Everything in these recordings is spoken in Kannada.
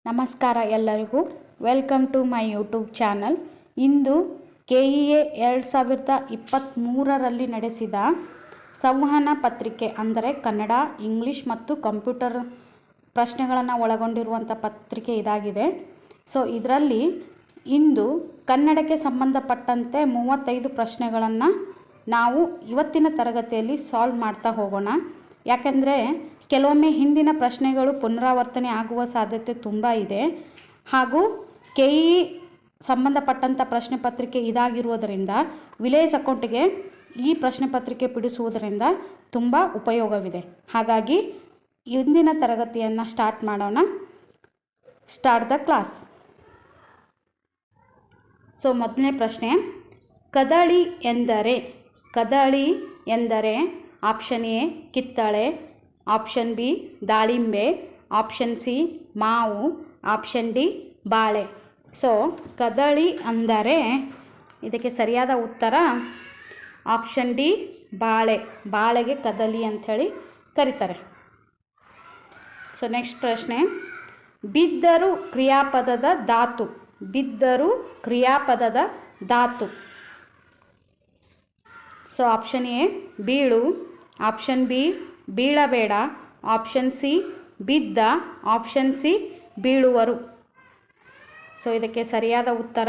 ನಮಸ್ಕಾರ ಎಲ್ಲರಿಗೂ. Welcome to my YouTube channel. ಇಂದು KEA 2023ರಲ್ಲಿ ನಡೆಸಿದ ಸಂವಹನ ಪತ್ರಿಕೆ ಅಂದರೆ ಕನ್ನಡ, ಇಂಗ್ಲಿಷ್ ಮತ್ತು ಕಂಪ್ಯೂಟರ್ ಪ್ರಶ್ನೆಗಳನ್ನು ಒಳಗೊಂಡಿರುವಂಥ ಪತ್ರಿಕೆ ಇದಾಗಿದೆ. ಸೊ ಇದರಲ್ಲಿ ಇಂದು ಕನ್ನಡಕ್ಕೆ ಸಂಬಂಧಪಟ್ಟಂತೆ 35 ಪ್ರಶ್ನೆಗಳನ್ನು ನಾವು ಇವತ್ತಿನ ತರಗತಿಯಲ್ಲಿ ಸಾಲ್ವ್ ಮಾಡ್ತಾ ಹೋಗೋಣ. ಯಾಕೆಂದರೆ ಕೆಲವೊಮ್ಮೆ ಹಿಂದಿನ ಪ್ರಶ್ನೆಗಳು ಪುನರಾವರ್ತನೆ ಆಗುವ ಸಾಧ್ಯತೆ ತುಂಬ ಇದೆ. ಹಾಗೂ KE ಸಂಬಂಧಪಟ್ಟಂಥ ಪ್ರಶ್ನೆ ಪತ್ರಿಕೆ ಇದಾಗಿರುವುದರಿಂದ ವಿಲೇಜ್ ಅಕೌಂಟಿಗೆ ಈ ಪ್ರಶ್ನೆ ಪತ್ರಿಕೆ ಬಿಡಿಸುವುದರಿಂದ ತುಂಬ ಉಪಯೋಗವಿದೆ. ಹಾಗಾಗಿ ಇಂದಿನ ತರಗತಿಯನ್ನು ಸ್ಟಾರ್ಟ್ ಮಾಡೋಣ. Start the class. ಸೊ ಮೊದಲನೇ ಪ್ರಶ್ನೆ, ಕದಳಿ ಎಂದರೆ ಆಪ್ಷನ್ ಎ ಕಿತ್ತಳೆ, ಆಪ್ಷನ್ ಬಿ ದಾಳಿಂಬೆ, ಆಪ್ಷನ್ ಸಿ ಮಾವು, ಆಪ್ಷನ್ ಡಿ ಬಾಳೆ. ಸೊ ಕದಳಿ ಅಂದರೆ ಇದಕ್ಕೆ ಸರಿಯಾದ ಉತ್ತರ ಆಪ್ಷನ್ ಡಿ ಬಾಳೆ. ಬಾಳೆಗೆ ಕದಳಿ ಅಂಥೇಳಿ ಕರೀತಾರೆ. ಸೊ ನೆಕ್ಸ್ಟ್ ಪ್ರಶ್ನೆ, ಬಿದ್ದರು ಕ್ರಿಯಾಪದದ ಧಾತು. ಸೊ ಆಪ್ಷನ್ ಎ ಬೀಳು, ಆಪ್ಷನ್ ಬಿ ಬೀಳಬೇಡ, ಆಪ್ಷನ್ ಸಿ ಬಿದ್ದ, ಆಪ್ಷನ್ ಸಿ ಬೀಳುವರು. ಸೊ ಇದಕ್ಕೆ ಸರಿಯಾದ ಉತ್ತರ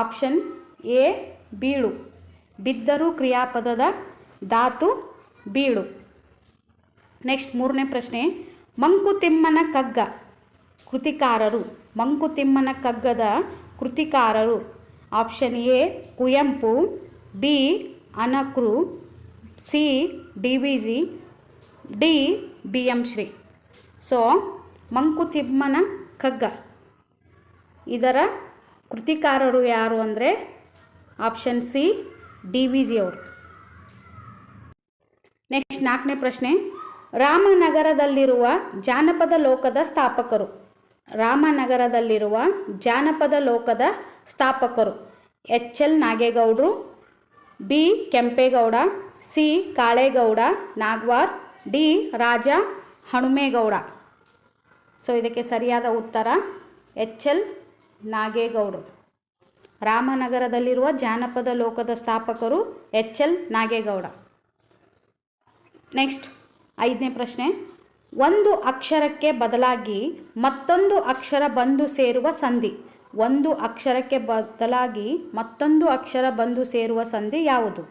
ಆಪ್ಷನ್ ಎ ಬೀಳು. ಬಿದ್ದರು ಕ್ರಿಯಾಪದದ ಧಾತು ಬೀಳು. ನೆಕ್ಸ್ಟ್ ಮೂರನೇ ಪ್ರಶ್ನೆ, ಮಂಕುತಿಮ್ಮನ ಕಗ್ಗದ ಕೃತಿಕಾರರು. Option A Kuvempu, B Anakru, C DVG, D BM Shri. So Mankuthimmana Kagga ಇದರ ಕೃತಿಕಾರರು ಯಾರು ಅಂದರೆ ಆಪ್ಷನ್ ಸಿ DVG ಅವರು. ನೆಕ್ಸ್ಟ್ ನಾಲ್ಕನೇ ಪ್ರಶ್ನೆ, ರಾಮನಗರದಲ್ಲಿರುವ ಜಾನಪದ ಲೋಕದ ಸ್ಥಾಪಕರು. HL ನಾಗೇಗೌಡರು, B Kempegowda, C Kalegowda Nagavar, D Raja Hanumegowda. So ಇದಕ್ಕೆ ಸರಿಯಾದ ಉತ್ತರ HL ನಾಗೇಗೌಡರು. ರಾಮನಗರದಲ್ಲಿರುವ ಜಾನಪದ ಲೋಕದ ಸ್ಥಾಪಕರು HL ನಾಗೇಗೌಡ. ನೆಕ್ಸ್ಟ್ ಐದನೇ ಪ್ರಶ್ನೆ, ಒಂದು ಅಕ್ಷರಕ್ಕೆ ಬದಲಾಗಿ ಮತ್ತೊಂದು ಅಕ್ಷರ ಬಂದು ಸೇರುವ ಸಂಧಿ. ಒಂದು ಅಕ್ಷರಕ್ಕೆ ಬದಲಾಗಿ ಮತ್ತೊಂದು ಅಕ್ಷರ ಬಂದು ಸೇರುವ ಸಂಧಿ ಯಾವುದು?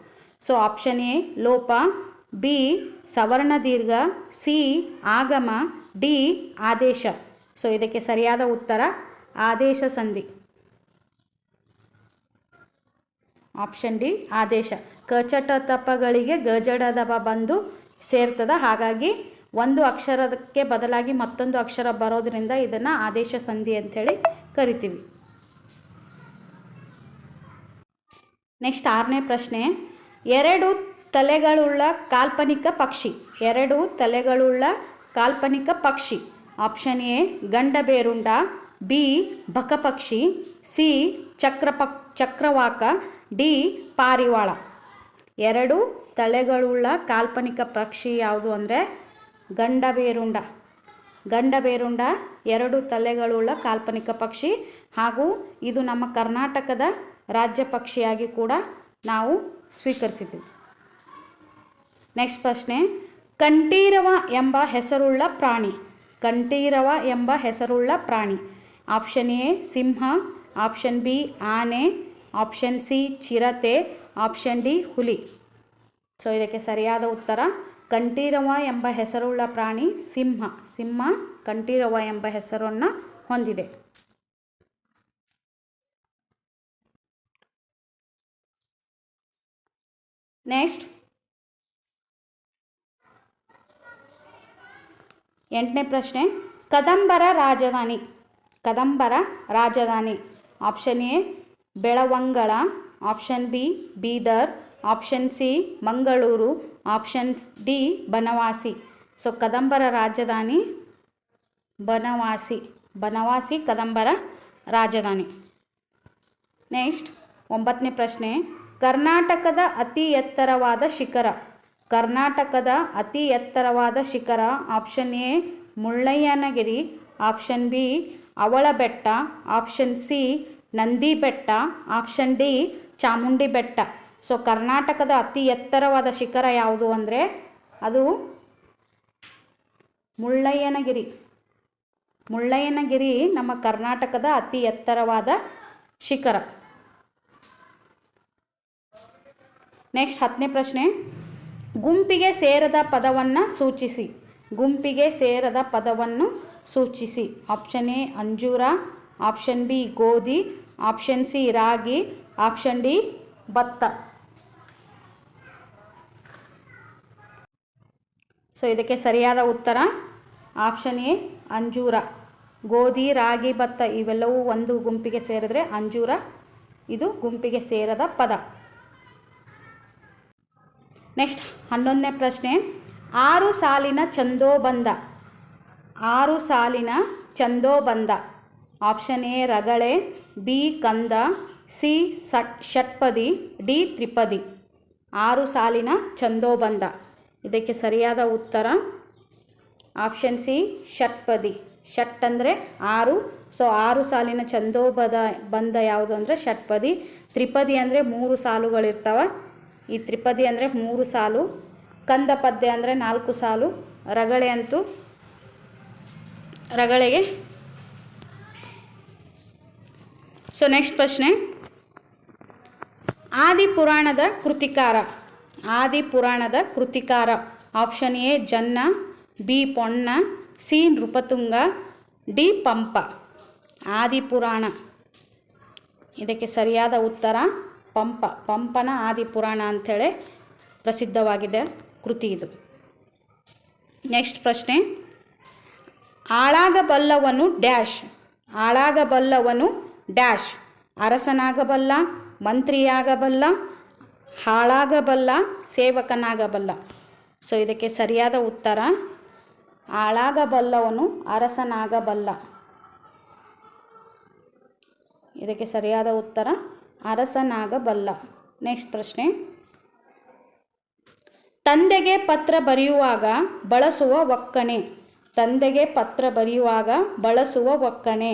ಸೊ ಆಪ್ಷನ್ ಎ ಲೋಪ, ಬಿ ಸವರ್ಣ ದೀರ್ಘ, ಸಿ ಆಗಮ, ಡಿ ಆದೇಶ. ಸೊ ಇದಕ್ಕೆ ಸರಿಯಾದ ಉತ್ತರ ಆದೇಶ ಸಂಧಿ. ಆಪ್ಷನ್ ಡಿ ಆದೇಶ. ಕಚಟ ತಪಗಳಿಗೆ ಗಜಡದವ ಬಂದು ಸೇರ್ತದ. ಹಾಗಾಗಿ ಒಂದು ಅಕ್ಷರಕ್ಕೆ ಬದಲಾಗಿ ಮತ್ತೊಂದು ಅಕ್ಷರ ಬರೋದ್ರಿಂದ ಇದನ್ನು ಆದೇಶ ಸಂಧಿ ಅಂಥೇಳಿ ಕರಿತೀವಿ. ನೆಕ್ಸ್ಟ್ ಆರನೇ ಪ್ರಶ್ನೆ, ಎರಡು ತಲೆಗಳುಳ್ಳ ಕಾಲ್ಪನಿಕ ಪಕ್ಷಿ. ಆಪ್ಷನ್ ಎ ಗಂಡಬೇರುಂಡ, ಬಿ ಬಕಪಕ್ಷಿ, ಸಿ ಚಕ್ರವಾಕ, ಡಿ ಪಾರಿವಾಳ. ಎರಡು ತಲೆಗಳುಳ್ಳ ಕಾಲ್ಪನಿಕ ಪಕ್ಷಿ ಯಾವುದು ಅಂದರೆ ಗಂಡಬೇರುಂಡ ಎರಡು ತಲೆಗಳುಳ್ಳ ಕಾಲ್ಪನಿಕ ಪಕ್ಷಿ. ಹಾಗೂ ಇದು ನಮ್ಮ ಕರ್ನಾಟಕದ ರಾಜ್ಯ ಪಕ್ಷಿಯಾಗಿ ಕೂಡ ನಾವು ಸ್ವೀಕರಿಸಿದ್ದೀವಿ. ನೆಕ್ಸ್ಟ್ ಪ್ರಶ್ನೆ, ಕಂಠೀರವ ಎಂಬ ಹೆಸರುಳ್ಳ ಪ್ರಾಣಿ. Option A Simha, option B ಆನೆ, ಆಪ್ಷನ್ ಸಿ ಚಿರತೆ, ಆಪ್ಷನ್ ಡಿ ಹುಲಿ. ಸೊ ಇದಕ್ಕೆ ಸರಿಯಾದ ಉತ್ತರ ಕಂಠೀರವ ಎಂಬ ಹೆಸರುಳ್ಳ ಪ್ರಾಣಿ ಸಿಂಹ ಕಂಠೀರವ ಎಂಬ ಹೆಸರನ್ನು ಹೊಂದಿದೆ. ನೆಕ್ಸ್ಟ್ ಎಂಟನೇ ಪ್ರಶ್ನೆ, ಕದಂಬರ ರಾಜಧಾನಿ. Option A Belavangala, option B Bidar, option C Mangaluru, option D Banavasi. So ಕದಂಬರ ರಾಜಧಾನಿ ಬನವಾಸಿ ಕದಂಬರ ರಾಜಧಾನಿ. ನೆಕ್ಸ್ಟ್ ಒಂಬತ್ತನೇ ಪ್ರಶ್ನೆ, ಕರ್ನಾಟಕದ ಅತಿ ಎತ್ತರವಾದ ಶಿಖರ. Option A Mullayanagiri, option B ಅವಳ ಬೆಟ್ಟ, option C Nandi Betta, option D Chamundi ಬೆಟ್ಟ. ಸೊ ಕರ್ನಾಟಕದ ಅತಿ ಎತ್ತರವಾದ ಶಿಖರ ಯಾವುದು ಅಂದರೆ ಅದು ಮುಳ್ಳಯ್ಯನಗಿರಿ. ಮುಳ್ಳಯ್ಯನಗಿರಿ ನಮ್ಮ ಕರ್ನಾಟಕದ ಅತಿ ಎತ್ತರವಾದ ಶಿಖರ. ನೆಕ್ಸ್ಟ್ 10ನೇ ಪ್ರಶ್ನೆ, ಗುಂಪಿಗೆ ಸೇರದ ಪದವನ್ನು ಸೂಚಿಸಿ. ಗುಂಪಿಗೆ ಸೇರದ ಪದವನ್ನು ಸೂಚಿಸಿ. ಆಪ್ಷನ್ ಎ ಅಂಜೂರ, ಆಪ್ಷನ್ ಬಿ ಗೋಧಿ, ಆಪ್ಷನ್ ಸಿ ರಾಗಿ, ಆಪ್ಷನ್ ಡಿ ಭತ್ತ. ಸೊ ಇದಕ್ಕೆ ಸರಿಯಾದ ಉತ್ತರ ಆಪ್ಷನ್ ಎ ಅಂಜೂರ. ಗೋಧಿ, ರಾಗಿ, ಭತ್ತ ಇವೆಲ್ಲವೂ ಒಂದು ಗುಂಪಿಗೆ ಸೇರಿದ್ರೆ ಅಂಜೂರ ಇದು ಗುಂಪಿಗೆ ಸೇರದ ಪದ. ನೆಕ್ಸ್ಟ್ 11ನೇ ಪ್ರಶ್ನೆ, 6 ಸಾಲಿನ ಛಂದೋಬಂಧ. 6 ಸಾಲಿನ ಛಂದೋಬಂಧ. ಆಪ್ಷನ್ ಎ ರಗಳೆ, ಬಿ ಕಂದ, ಸಿ ಷಟ್ಪದಿ, ಡಿ ತ್ರಿಪದಿ. 6 ಸಾಲಿನ ಛಂದೋಬಂಧ. ಇದಕ್ಕೆ ಸರಿಯಾದ ಉತ್ತರ ಆಪ್ಷನ್ ಸಿ ಷಟ್ಪದಿ. ಷಟ್ ಅಂದರೆ 6. ಸೊ 6 ಸಾಲಿನ ಬಂಧ ಯಾವುದು ಅಂದರೆ ಷಟ್ಪದಿ. ತ್ರಿಪದಿ ಅಂದರೆ 3 ಸಾಲುಗಳಿರ್ತವೆ. ಈ ತ್ರಿಪದಿ ಅಂದರೆ 3 ಸಾಲು. ಕಂದ ಪದ್ಯ ಅಂದರೆ 4 ಸಾಲು. ರಗಳೆ ಅಂತೂ ರಗಳೆಗೆ. ಸೊ ನೆಕ್ಸ್ಟ್ ಪ್ರಶ್ನೆ, ಆದಿಪುರಾಣದ ಕೃತಿಕಾರ. ಆದಿಪುರಾಣದ ಕೃತಿಕಾರ. Option A Janna, B Ponna, C Nripatunga, D Pampa. Adipurana ಇದಕ್ಕೆ ಸರಿಯಾದ ಉತ್ತರ ಪಂಪ. ಪಂಪನ ಆದಿಪುರಾಣ ಅಂಥೇಳಿ ಪ್ರಸಿದ್ಧವಾಗಿದೆ ಕೃತಿ ಇದು. ನೆಕ್ಸ್ಟ್ ಪ್ರಶ್ನೆ, ಆಳಾಗಬಲ್ಲವನು ಡ್ಯಾಶ್. ಆಳಾಗಬಲ್ಲವನು ಡ್ಯಾಶ್. ಅರಸನಾಗಬಲ್ಲ, ಮಂತ್ರಿಯಾಗಬಲ್ಲ, ಹಾಳಾಗಬಲ್ಲ, ಸೇವಕನಾಗಬಲ್ಲ. ಸೊ ಇದಕ್ಕೆ ಸರಿಯಾದ ಉತ್ತರ ಆಳಾಗಬಲ್ಲವನು ಅರಸನಾಗಬಲ್ಲ. ಇದಕ್ಕೆ ಸರಿಯಾದ ಉತ್ತರ ಅರಸನಾಗಬಲ್ಲ. ನೆಕ್ಸ್ಟ್ ಪ್ರಶ್ನೆ, ತಂದೆಗೆ ಪತ್ರ ಬರೆಯುವಾಗ ಬಳಸುವ ಒಕ್ಕಣೆ. ತಂದೆಗೆ ಪತ್ರ ಬರೆಯುವಾಗ ಬಳಸುವ ಒಕ್ಕಣೆ.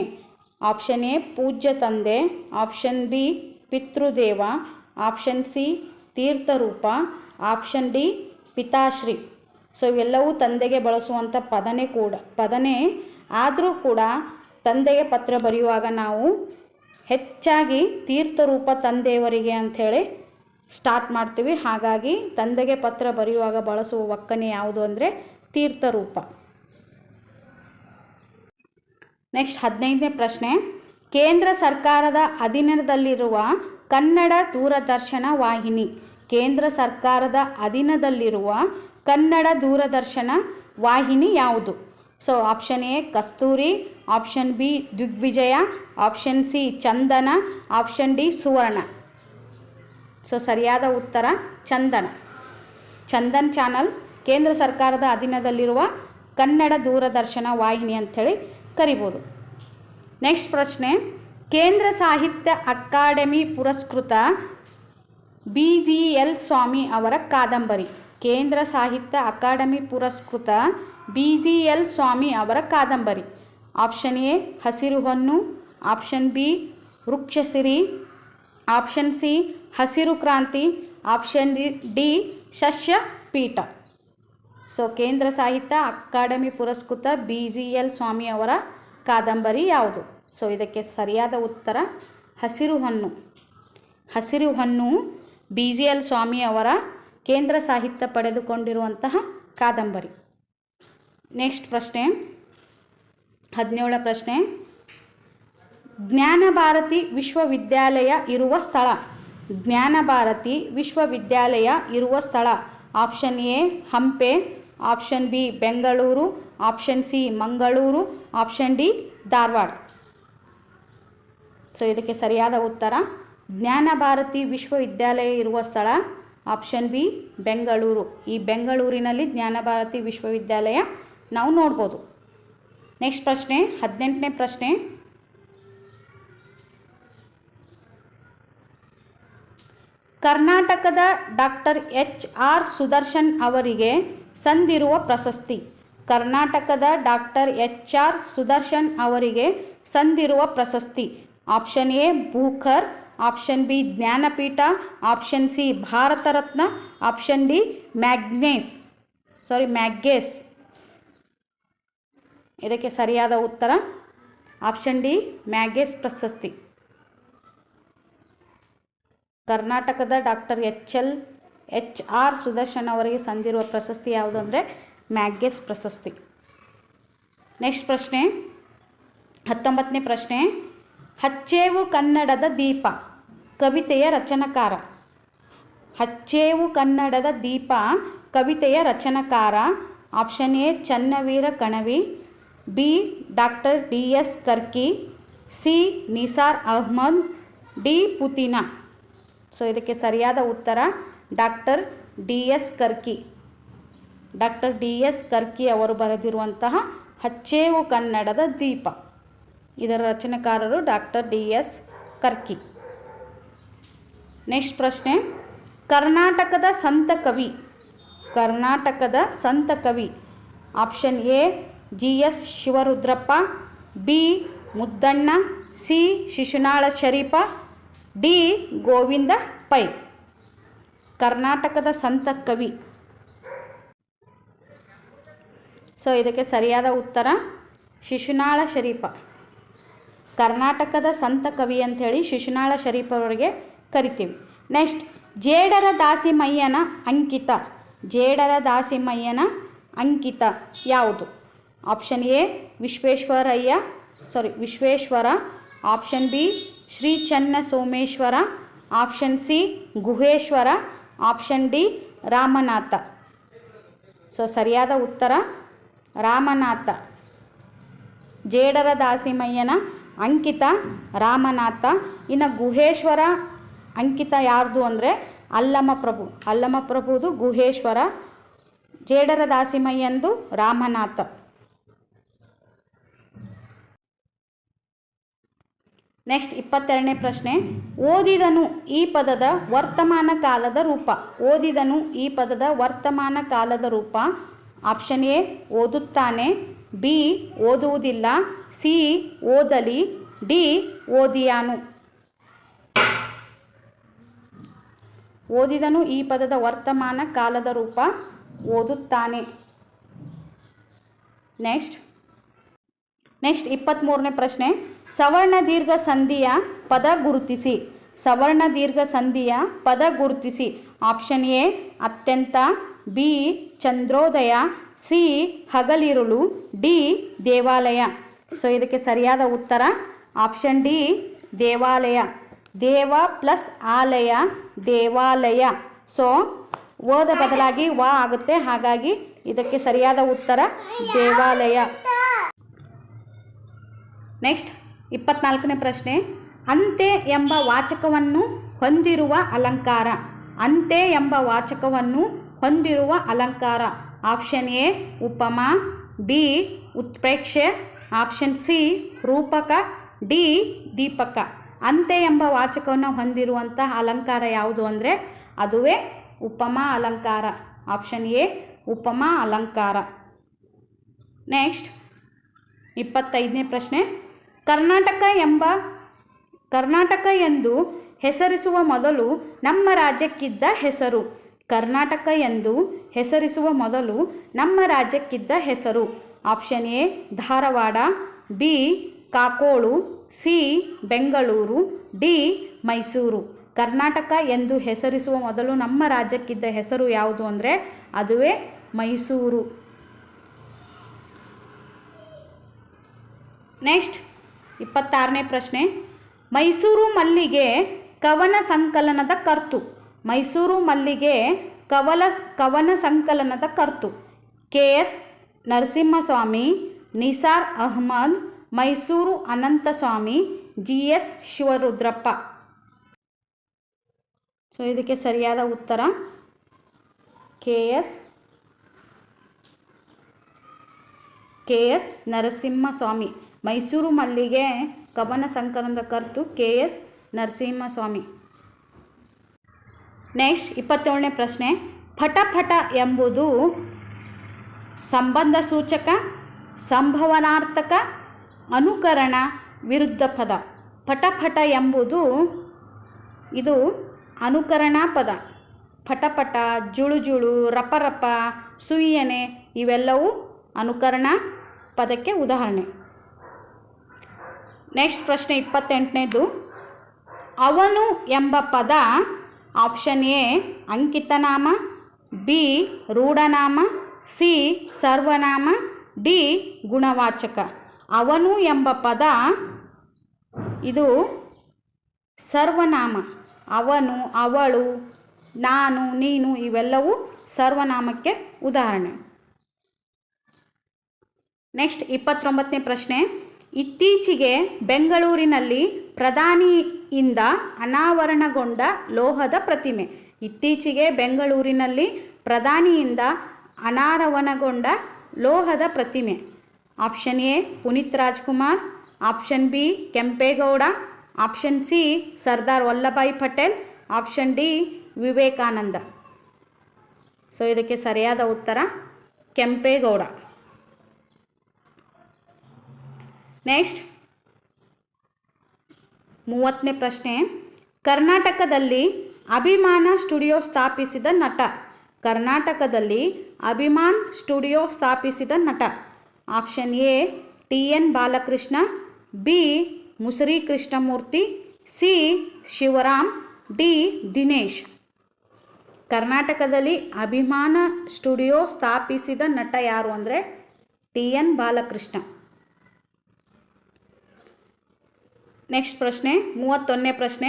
ಆಪ್ಷನ್ ಎ ಪೂಜ್ಯ ತಂದೆ, ಆಪ್ಷನ್ ಬಿ ಪಿತೃದೇವ, ಆಪ್ಷನ್ ಸಿ ತೀರ್ಥರೂಪ, ಆಪ್ಷನ್ ಡಿ ಪಿತಾಶ್ರೀ. ಸೊ ಇವೆಲ್ಲವೂ ತಂದೆಗೆ ಬಳಸುವಂಥ ಪದನೇ ಆದರೂ ಕೂಡ ತಂದೆಗೆ ಪತ್ರ ಬರೆಯುವಾಗ ನಾವು ಹೆಚ್ಚಾಗಿ ತೀರ್ಥರೂಪ ತಂದೆಯವರಿಗೆ ಅಂಥೇಳಿ ಸ್ಟಾರ್ಟ್ ಮಾಡ್ತೀವಿ. ಹಾಗಾಗಿ ತಂದೆಗೆ ಪತ್ರ ಬರೆಯುವಾಗ ಬಳಸುವ ಒಕ್ಕಣೆ ಯಾವುದು ಅಂದರೆ ತೀರ್ಥರೂಪ. ನೆಕ್ಸ್ಟ್ 15ನೇ ಪ್ರಶ್ನೆ, ಕೇಂದ್ರ ಸರ್ಕಾರದ ಅಧೀನದಲ್ಲಿರುವ ಕನ್ನಡ ದೂರದರ್ಶನ ವಾಹಿನಿ. ಕೇಂದ್ರ ಸರ್ಕಾರದ ಅಧೀನದಲ್ಲಿರುವ ಕನ್ನಡ ದೂರದರ್ಶನ ವಾಹಿನಿ ಯಾವುದು? So option A Kasturi, option B Digvijaya, option C Chandana, option D Suvarna. So ಸರಿಯಾದ ಉತ್ತರ ಚಂದನ. ಚಂದನ್ ಚಾನಲ್ ಕೇಂದ್ರ ಸರ್ಕಾರದ ಅಧೀನದಲ್ಲಿರುವ ಕನ್ನಡ ದೂರದರ್ಶನ ವಾಹಿನಿ ಅಂಥೇಳಿ ಕರಿಬೋದು. ನೆಕ್ಸ್ಟ್ ಪ್ರಶ್ನೆ, ಕೇಂದ್ರ ಸಾಹಿತ್ಯ ಅಕಾಡೆಮಿ ಪುರಸ್ಕೃತ BGL ಸ್ವಾಮಿ ಅವರ ಕಾದಂಬರಿ. ಕೇಂದ್ರ ಸಾಹಿತ್ಯ ಅಕಾಡೆಮಿ ಪುರಸ್ಕೃತ BGL ಸ್ವಾಮಿ ಅವರ ಕಾದಂಬರಿ. ಆಪ್ಷನ್ ಎ ಹಸಿರು ಹೊನ್ನು, ಆಪ್ಷನ್ ಬಿ ವೃಕ್ಷಸಿರಿ, ಆಪ್ಷನ್ ಸಿ ಹಸಿರು ಕ್ರಾಂತಿ, ಆಪ್ಷನ್ ಡಿ ಸಸ್ಯ ಪೀಠ. ಸೊ ಕೇಂದ್ರ ಸಾಹಿತ್ಯ ಅಕಾಡೆಮಿ ಪುರಸ್ಕೃತ BGL ಸ್ವಾಮಿ ಅವರ ಕಾದಂಬರಿ ಯಾವುದು? ಸೊ ಇದಕ್ಕೆ ಸರಿಯಾದ ಉತ್ತರ ಹಸಿರು ಹೊನ್ನು. ಹಸಿರು ಹೊನ್ನು BGL ಸ್ವಾಮಿ ಅವರ ಕೇಂದ್ರ ಸಾಹಿತ್ಯ ಪಡೆದುಕೊಂಡಿರುವಂತಹ ಕಾದಂಬರಿ. ನೆಕ್ಸ್ಟ್ ಪ್ರಶ್ನೆ 17ನೇ ಪ್ರಶ್ನೆ, ಜ್ಞಾನಭಾರತಿ ವಿಶ್ವವಿದ್ಯಾಲಯ ಇರುವ ಸ್ಥಳ. ಜ್ಞಾನಭಾರತಿ ವಿಶ್ವವಿದ್ಯಾಲಯ ಇರುವ ಸ್ಥಳ. Option A Hampi, option B Bengaluru, option C Mangaluru, option D Dharwad. So ಇದಕ್ಕೆ ಸರಿಯಾದ ಉತ್ತರ ಜ್ಞಾನಭಾರತಿ ವಿಶ್ವವಿದ್ಯಾಲಯ ಇರುವ ಸ್ಥಳ ಆಪ್ಷನ್ ಬಿ ಬೆಂಗಳೂರು. ಈ ಬೆಂಗಳೂರಿನಲ್ಲಿ ಜ್ಞಾನಭಾರತಿ ವಿಶ್ವವಿದ್ಯಾಲಯ ನಾವು ನೋಡ್ಬೋದು. ನೆಕ್ಸ್ಟ್ ಪ್ರಶ್ನೆ 18ನೇ ಪ್ರಶ್ನೆ, ಕರ್ನಾಟಕದ ಡಾಕ್ಟರ್ HR ಸುದರ್ಶನ್ ಅವರಿಗೆ ಸಂದಿರುವ ಪ್ರಶಸ್ತಿ. ಕರ್ನಾಟಕದ ಡಾಕ್ಟರ್ HR ಸುದರ್ಶನ್ ಅವರಿಗೆ ಸಂದಿರುವ ಪ್ರಶಸ್ತಿ. Option A Booker, option B Jnanpith, option C Bharat Ratna, option D Magsaysay. ಇದಕ್ಕೆ ಸರಿಯಾದ ಉತ್ತರ ಆಪ್ಷನ್ ಡಿ ಮ್ಯಾಗ್ಸೇಸ್ ಪ್ರಶಸ್ತಿ. ಕರ್ನಾಟಕದ ಡಾಕ್ಟರ್ HR ಸುದರ್ಶನ್ ಅವರಿಗೆ ಸಂದಿರುವ ಪ್ರಶಸ್ತಿ ಯಾವುದು ಅಂದರೆ ಮ್ಯಾಗ್ಸೇಸ್ ಪ್ರಶಸ್ತಿ. ನೆಕ್ಸ್ಟ್ ಪ್ರಶ್ನೆ 19ನೇ ಪ್ರಶ್ನೆ. ಹಚ್ಚೇವು ಕನ್ನಡದ ದೀಪ ಕವಿತೆಯ ರಚನಕಾರ. ಹಚ್ಚೇವು ಕನ್ನಡದ ದೀಪ ಕವಿತೆಯ ರಚನಕಾರ. Option A Channaveera Kanavi, B doctor DS Karki, C Nisar Ahmed, D Putina. So ಇದಕ್ಕೆ ಸರಿಯಾದ ಉತ್ತರ doctor DS Karki. Doctor DS Karki ಅವರು ಬರೆದಿರುವಂತಹ ಹಚ್ಚೇವು ಕನ್ನಡದ ದೀಪ, ಇದರ ರಚನೆಕಾರರು ಡಾಕ್ಟರ್ DS ಕರ್ಕಿ. ನೆಕ್ಸ್ಟ್ ಪ್ರಶ್ನೆ. ಕರ್ನಾಟಕದ ಸಂತ ಕವಿ. ಕರ್ನಾಟಕದ ಸಂತ ಕವಿ. Option A GS Shivarudrappa, B Muddana, C Shishunala Sharif, D Govinda Pai. ಕರ್ನಾಟಕದ ಸಂತ ಕವಿ. ಸೊ ಇದಕ್ಕೆ ಸರಿಯಾದ ಉತ್ತರ ಶಿಶುನಾಳ ಶರೀಫ. ಕರ್ನಾಟಕದ ಸಂತ ಕವಿ ಅಂಥೇಳಿ ಶಿಶುನಾಳ ಶರೀಫ್ ಅವರಿಗೆ ಕರಿತೀವಿ. ನೆಕ್ಸ್ಟ್ ಜೇಡರ ದಾಸಿಮಯ್ಯನ ಅಂಕಿತ. ಜೇಡರ ದಾಸಿಮಯ್ಯನ ಅಂಕಿತ ಯಾವುದು? Option A Vishweshwara, option B Shri Channa Someshwara, option C Guheshwara, option D Ramanatha. So ಸರಿಯಾದ ಉತ್ತರ ರಾಮನಾಥ. ಜೇಡರ ದಾಸಿಮಯ್ಯನ ಅಂಕಿತ ರಾಮನಾಥ. ಇನ್ನು ಗುಹೇಶ್ವರ ಅಂಕಿತ ಯಾರ್ದು ಅಂದರೆ ಅಲ್ಲಮ ಪ್ರಭುದು ಗುಹೇಶ್ವರ, ಜೇಡರ ದಾಸಿಮಯ್ಯಂದು ರಾಮನಾಥ. ನೆಕ್ಸ್ಟ್ 22ನೇ ಪ್ರಶ್ನೆ. ಓದಿದನು ಈ ಪದದ ವರ್ತಮಾನ ಕಾಲದ ರೂಪ. ಓದಿದನು ಈ ಪದದ ವರ್ತಮಾನ ಕಾಲದ ರೂಪ. ಆಪ್ಷನ್ ಎ ಓದುತ್ತಾನೆ, ಬಿ ಓದುವುದಿಲ್ಲ, ಸಿ ಓದಲಿ, ಡಿ ಓದಿಯಾನು. ಓದಿದನು ಈ ಪದದ ವರ್ತಮಾನ ಕಾಲದ ರೂಪ ಓದುತ್ತಾನೆ. ನೆಕ್ಸ್ಟ್ 23ನೇ ಪ್ರಶ್ನೆ. ಸವರ್ಣ ದೀರ್ಘ ಸಂಧಿಯ ಪದ ಗುರುತಿಸಿ. ಸವರ್ಣ ದೀರ್ಘ ಸಂಧಿಯ ಪದ ಗುರುತಿಸಿ. ಆಪ್ಷನ್ ಎ ಅತ್ಯಂತ, ಬಿ ಚಂದ್ರೋದಯ, ಸಿ ಹಗಲಿರುಳು, ಡಿ ದೇವಾಲಯ. ಸೊ ಇದಕ್ಕೆ ಸರಿಯಾದ ಉತ್ತರ ಆಪ್ಷನ್ ಡಿ ದೇವಾಲಯ. ದೇವ ಪ್ಲಸ್ ಆಲಯ ದೇವಾಲಯ. ಸೊ ಓದ ಬದಲಾಗಿ ವ ಆಗುತ್ತೆ, ಹಾಗಾಗಿ ಇದಕ್ಕೆ ಸರಿಯಾದ ಉತ್ತರ ದೇವಾಲಯ. ನೆಕ್ಸ್ಟ್ 24ನೇ ಪ್ರಶ್ನೆ. ಅಂತೆ ಎಂಬ ವಾಚಕವನ್ನು ಹೊಂದಿರುವ ಅಲಂಕಾರ. ಅಂತೆ ಎಂಬ ವಾಚಕವನ್ನು ಹೊಂದಿರುವ ಅಲಂಕಾರ. ಆಪ್ಷನ್ ಎ ಉಪಮಾ, ಬಿ ಉತ್ಪ್ರೇಕ್ಷೆ, ಆಪ್ಷನ್ ಸಿ ರೂಪಕ, ಡಿ ದೀಪಕ. ಅಂತೆ ಎಂಬ ವಾಚಕವನ್ನು ಹೊಂದಿರುವಂತಹ ಅಲಂಕಾರ ಯಾವುದು ಅಂದರೆ ಅದುವೇ ಉಪಮಾ ಅಲಂಕಾರ. ಆಪ್ಷನ್ ಎ ಉಪಮಾ ಅಲಂಕಾರ. ನೆಕ್ಸ್ಟ್ 25ನೇ ಪ್ರಶ್ನೆ. ಕರ್ನಾಟಕ ಎಂದು ಹೆಸರಿಸುವ ಮೊದಲು ನಮ್ಮ ರಾಜ್ಯಕ್ಕಿದ್ದ ಹೆಸರು. ಕರ್ನಾಟಕ ಎಂದು ಹೆಸರಿಸುವ ಮೊದಲು ನಮ್ಮ ರಾಜ್ಯಕ್ಕಿದ್ದ ಹೆಸರು. Option A Dharwad, B Kakolu, C Bengaluru, D Mysuru. Karnataka ಎಂದು ಹೆಸರಿಸುವ ಮೊದಲು ನಮ್ಮ ರಾಜ್ಯಕ್ಕಿದ್ದ ಹೆಸರು ಯಾವುದು ಅಂದರೆ ಅದುವೇ ಮೈಸೂರು. ನೆಕ್ಸ್ಟ್ 26ನೇ ಪ್ರಶ್ನೆ. ಮೈಸೂರು ಮಲ್ಲಿಗೆ ಕವನ ಸಂಕಲನದ ಕರ್ತು. ಮೈಸೂರು ಮಲ್ಲಿಗೆ ಕವನ ಸಂಕಲನದ ಕರ್ತು. KS Narasimhaswamy, Nisar Ahmed, Mysore Ananthaswamy, GS Shivarudrappa. So ಇದಕ್ಕೆ ಸರಿಯಾದ ಉತ್ತರ KS ನರಸಿಂಹಸ್ವಾಮಿ. ಮೈಸೂರು ಮಲ್ಲಿಗೆ ಕವನ ಸಂಕಲನದ ಕರ್ತು KS ನರಸಿಂಹಸ್ವಾಮಿ. ನೆಕ್ಸ್ಟ್ 27ನೇ ಪ್ರಶ್ನೆ. ಪಟ ಪಟ ಎಂಬುದು ಸಂಬಂಧ ಸೂಚಕ, ಸಂಭವನಾರ್ಥಕ, ಅನುಕರಣ, ವಿರುದ್ಧ ಪದ. ಪಟಪಟ ಎಂಬುದು ಇದು ಅನುಕರಣ ಪದ. ಪಟಪಟ, ಜುಳುಜುಳು, ರಪರಪ, ಸುಯ್ಯನೆ ಇವೆಲ್ಲವೂ ಅನುಕರಣ ಪದಕ್ಕೆ ಉದಾಹರಣೆ. ನೆಕ್ಸ್ಟ್ ಪ್ರಶ್ನೆ 28ನೇದು. ಅವನು ಎಂಬ ಪದ ಆಪ್ಷನ್ ಎ ಅಂಕಿತನಾಮ, ಬಿ ರೂಢನಾಮ, ಸಿ ಸರ್ವನಾಮ, ಡಿ ಗುಣವಾಚಕ. ಅವನು ಎಂಬ ಪದ ಇದು ಸರ್ವನಾಮ. ಅವನು, ಅವಳು, ನಾನು, ನೀನು ಇವೆಲ್ಲವೂ ಸರ್ವನಾಮಕ್ಕೆ ಉದಾಹರಣೆ. ನೆಕ್ಸ್ಟ್ 29ನೇ ಪ್ರಶ್ನೆ. ಇತ್ತೀಚೆಗೆ ಬೆಂಗಳೂರಿನಲ್ಲಿ ಪ್ರಧಾನಿಯಿಂದ ಅನಾವರಣಗೊಂಡ ಲೋಹದ ಪ್ರತಿಮೆ. ಇತ್ತೀಚೆಗೆ ಬೆಂಗಳೂರಿನಲ್ಲಿ ಪ್ರಧಾನಿಯಿಂದ ಅನಾವರಣಗೊಂಡ ಲೋಹದ ಪ್ರತಿಮೆ. Option A Puneeth Rajkumar, option B Kempegowda, option C Sardar Vallabhbhai Patel, option D Vivekananda. So ಇದಕ್ಕೆ ಸರಿಯಾದ ಉತ್ತರ ಕೆಂಪೇಗೌಡ. ನೆಕ್ಸ್ಟ್ 30ನೇ ಪ್ರಶ್ನೆ. ಕರ್ನಾಟಕದಲ್ಲಿ ಅಭಿಮಾನ ಸ್ಟುಡಿಯೋ ಸ್ಥಾಪಿಸಿದ ನಟ. ಕರ್ನಾಟಕದಲ್ಲಿ ಅಭಿಮಾನ್ ಸ್ಟುಡಿಯೋ ಸ್ಥಾಪಿಸಿದ ನಟ. Option A T N Balakrishna, B Musuri Krishnamurthy, C Shivaram, D Dinesh. ಕರ್ನಾಟಕದಲ್ಲಿ ಅಭಿಮಾನ ಸ್ಟುಡಿಯೋ ಸ್ಥಾಪಿಸಿದ ನಟ ಯಾರು ಅಂದರೆ ಟಿ ಎನ್ ಬಾಲಕೃಷ್ಣ. ನೆಕ್ಸ್ಟ್ ಪ್ರಶ್ನೆ 31ನೇ ಪ್ರಶ್ನೆ.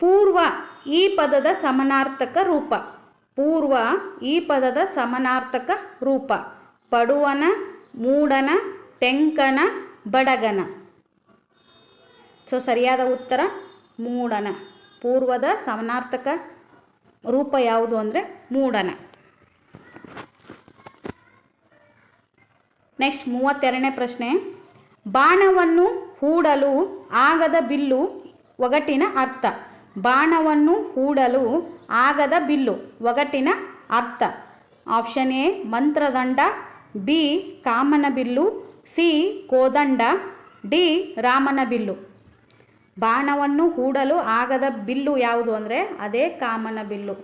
ಪೂರ್ವ ಈ ಪದದ ಸಮಾನಾರ್ಥಕ ರೂಪ. ಪೂರ್ವ ಈ ಪದದ ಸಮಾನಾರ್ಥಕ ರೂಪ. ಪಡುವನ, ಮೂಡನ, ತೆಂಕನ, ಬಡಗನ. ಸೊ ಸರಿಯಾದ ಉತ್ತರ ಮೂಡನ. ಪೂರ್ವದ ಸಮಾನಾರ್ಥಕ ರೂಪ ಯಾವುದು ಅಂದರೆ ಮೂಡನ. ನೆಕ್ಸ್ಟ್ 32ನೇ ಪ್ರಶ್ನೆ. ಬಾಣವನ್ನು ಹೂಡಲು ಆಗದ ಬಿಲ್ಲು ಒಗಟಿನ ಅರ್ಥ. ಬಾಣವನ್ನು ಹೂಡಲು ಆಗದ ಬಿಲ್ಲು ಒಗಟಿನ ಅರ್ಥ. Option A ಮಂತ್ರದಂಡ, B Kamana bill, C Kodanda, D ರಾಮನ ಬಿಲ್ಲು. ಬಾಣವನ್ನು ಹೂಡಲು ಆಗದ ಬಿಲ್ಲು ಯಾವುದು ಅಂದರೆ ಅದೇ ಕಾಮನ ಬಿಲ್ಲು.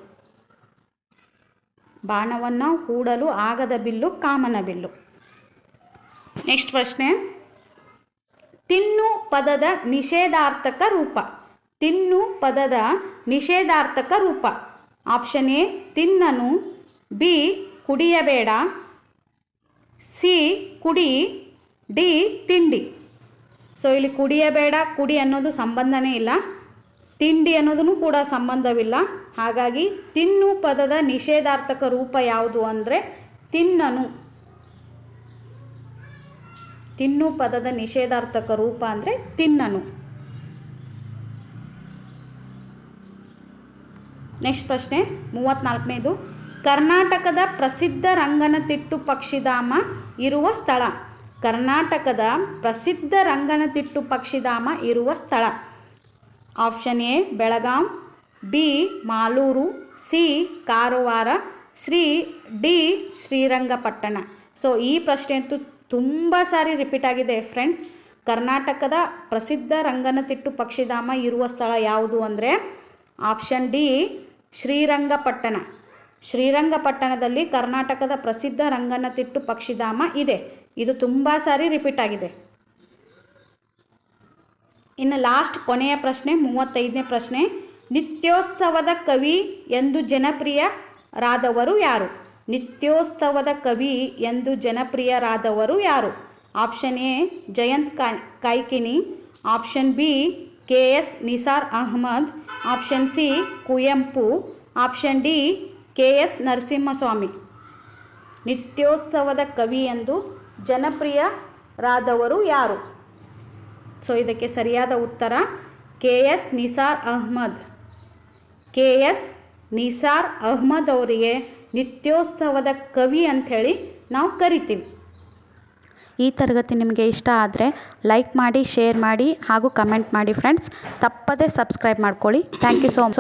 ಬಾಣವನ್ನು ಹೂಡಲು ಆಗದ ಬಿಲ್ಲು ಕಾಮನ ಬಿಲ್ಲು. ನೆಕ್ಸ್ಟ್ ಪ್ರಶ್ನೆ. ತಿನ್ನು ಪದದ ನಿಷೇಧಾರ್ಥಕ ರೂಪ. ತಿನ್ನು ಪದದ ನಿಷೇಧಾರ್ಥಕ ರೂಪ. ಆಪ್ಷನ್ ಎ ತಿನ್ನನು, ಬಿ ಕುಡಿಯಬೇಡ, ಸಿ ಕುಡಿ, ಡಿ ತಿಂಡಿ. ಸೊ ಇಲ್ಲಿ ಕುಡಿಯಬೇಡ, ಕುಡಿ ಅನ್ನೋದು ಸಂಬಂಧನೇ ಇಲ್ಲ, ತಿಂಡಿ ಅನ್ನೋದೂ ಕೂಡ ಸಂಬಂಧವಿಲ್ಲ. ಹಾಗಾಗಿ ತಿನ್ನು ಪದದ ನಿಷೇಧಾರ್ಥಕ ರೂಪ ಯಾವುದು ಅಂದರೆ ತಿನ್ನನು. ತಿನ್ನು ಪದದ ನಿಷೇಧಾರ್ಥಕ ರೂಪ ಅಂದರೆ ತಿನ್ನನು. ನೆಕ್ಸ್ಟ್ ಪ್ರಶ್ನೆ 34ನೇದು. ಕರ್ನಾಟಕದ ಪ್ರಸಿದ್ಧ ರಂಗನತಿಟ್ಟು ಪಕ್ಷಿಧಾಮ ಇರುವ ಸ್ಥಳ. ಕರ್ನಾಟಕದ ಪ್ರಸಿದ್ಧ ರಂಗನತಿಟ್ಟು ಪಕ್ಷಿಧಾಮ ಇರುವ ಸ್ಥಳ. Option A Belgaum, B Malur, C Karwar, D Srirangapatna. So ಈ ಪ್ರಶ್ನೆ ಅಂತೂ ತುಂಬ ಸಾರಿ ರಿಪೀಟ್ ಆಗಿದೆ ಫ್ರೆಂಡ್ಸ್. ಕರ್ನಾಟಕದ ಪ್ರಸಿದ್ಧ ರಂಗನತಿಟ್ಟು ಪಕ್ಷಿಧಾಮ ಇರುವ ಸ್ಥಳ ಯಾವುದು ಅಂದರೆ ಆಪ್ಷನ್ ಡಿ ಶ್ರೀರಂಗಪಟ್ಟಣ. ಶ್ರೀರಂಗಪಟ್ಟಣದಲ್ಲಿ ಕರ್ನಾಟಕದ ಪ್ರಸಿದ್ಧ ರಂಗನತಿಟ್ಟು ಪಕ್ಷಿಧಾಮ ಇದೆ. ಇದು ತುಂಬ ಸಾರಿ ರಿಪೀಟ್ ಆಗಿದೆ. ಇನ್ನು ಲಾಸ್ಟ್ ಕೊನೆಯ ಪ್ರಶ್ನೆ 35ನೇ ಪ್ರಶ್ನೆ. ನಿತ್ಯೋತ್ಸವದ ಕವಿ ಎಂದು ಜನಪ್ರಿಯರಾದವರು ಯಾರು? ನಿತ್ಯೋತ್ಸವದ ಕವಿ ಎಂದು ಜನಪ್ರಿಯರಾದವರು ಯಾರು? Option A Jayant Kaikini, option B K S Nisar Ahmed, option C Kuvempu, option D K S Narasimhaswamy. ನಿತ್ಯೋತ್ಸವದ ಕವಿ ಎಂದು ಜನಪ್ರಿಯರಾದವರು ಯಾರು? ಸೊ ಇದಕ್ಕೆ ಸರಿಯಾದ ಉತ್ತರ K S Nisar Ahmed. K S Nisar Ahmed ಅವರಿಗೆ ನಿತ್ಯೋತ್ಸವದ ಕವಿ ಅಂಥೇಳಿ ನಾವು ಕರಿತೀವಿ. ಈ ತರಗತಿ ನಿಮಗೆ ಇಷ್ಟ ಆದರೆ ಲೈಕ್ ಮಾಡಿ, ಶೇರ್ ಮಾಡಿ ಹಾಗೂ ಕಮೆಂಟ್ ಮಾಡಿ ಫ್ರೆಂಡ್ಸ್. ತಪ್ಪದೇ ಸಬ್ಸ್ಕ್ರೈಬ್ ಮಾಡ್ಕೊಳ್ಳಿ. Thank you so much.